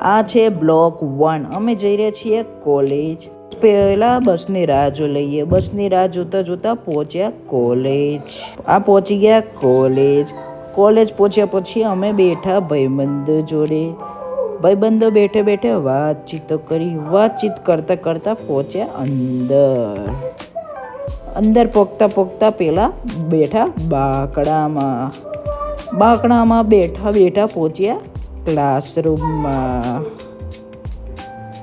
આ છે બ્લોક 1. અમે જઈ રહ્યા છીએ કોલેજ. પહેલા બસની રાહ જોઈ લઈએ. બસની રાહ જોતા જોતા પહોંચ્યા કોલેજ. પહોંચી ગયા કોલેજ. કોલેજ પહોંચ્યા પછી અમે બેઠા ભાઈબંધો જોડે. ભાઈબંધો બેઠે બેઠે વાતચીતો કરી. વાતચીત કરતા કરતા પહોંચ્યા અંદર પોગતા પેલા બેઠા બાકડામાં બેઠા પહોંચ્યા ક્લાસરૂમમાં.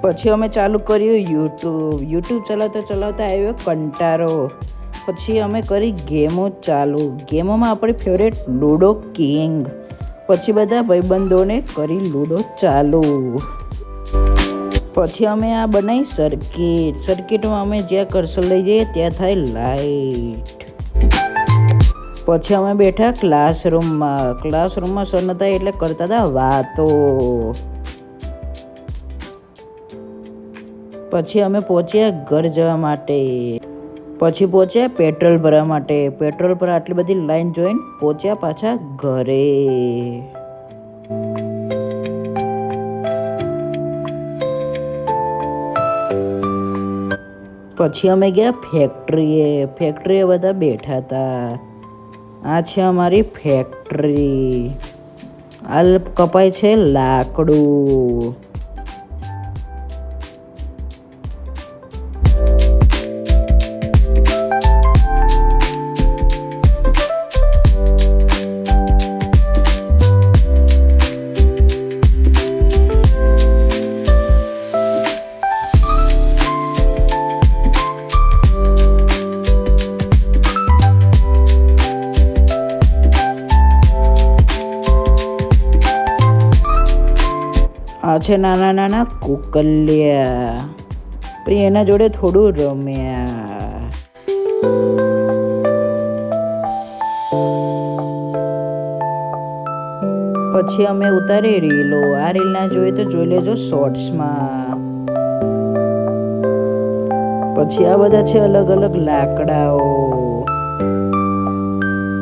પછી અમે ચાલુ કર્યું યુટ્યુબ ચલાવતા આવ્યો કંટાળો. પછી અમે કરી ગેમો ચાલુ. ગેમોમાં આપણી ફેવરેટ લૂડો કિંગ. પછી બધા ભાઈબંધોને કરી લૂડો ચાલુ. પછી અમે આ બનાવી સર્કિટમાં અમે જ્યાં કર્સર લઈ જઈએ ત્યાં થાય લાઈટ. પછી અમે બેઠા ક્લાસરૂમમાં સર નતા એટલે કરતા હતા વાતો. પછી અમે પહોંચ્યા ઘર જવા માટે. પછી પહોંચ્યા પેટ્રોલ ભરવા માટે. પેટ્રોલ પર આટલી બધી લાઈન જોઈને પહોંચ્યા પાછા ઘરે. પછી અમે ગયા ફેક્ટરીએ બધા બેઠા હતા. આ છે અમારી ફેક્ટરી. હાલ કપાય છે લાકડું. આ છે નાના કુકલિયા. પછી એના જોડે થોડું રમ્યા. પછી અમે ઉતારી રીલો. આ રીલ ના જોઈએ તો જોઈ લેજો શોર્ટ્સમાં. પછી આ બધા છે અલગ અલગ લાકડાઓ,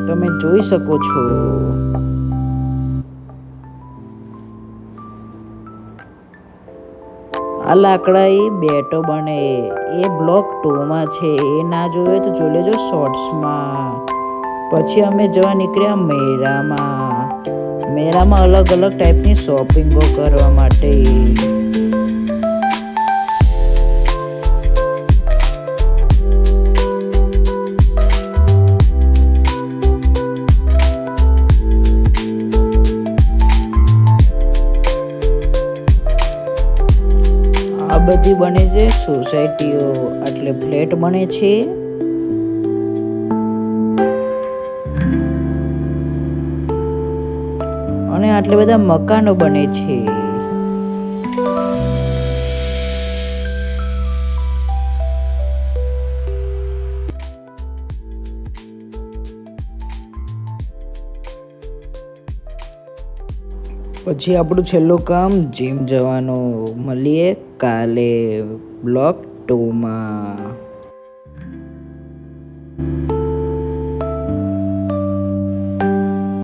તમે જોઈ શકો છો. આ લાકડા એ બેટો બને. એ બ્લોક 2માં છે. એ ના જોયો તો જોઈ લેજો શોર્ટ્સમાં. પછી અમે જવા નીકળ્યા મેળામાં અલગ અલગ ટાઈપની શોપિંગો કરવા માટે. આ બધી બને છે સોસાયટીઓ, એટલે ફ્લેટ બને છે. અને આટલા બધા મકાનો બને છે. પછી આપણું છેલ્લું કામ જીમ જવાનું. મળીએ કાલે બ્લોક 2માં.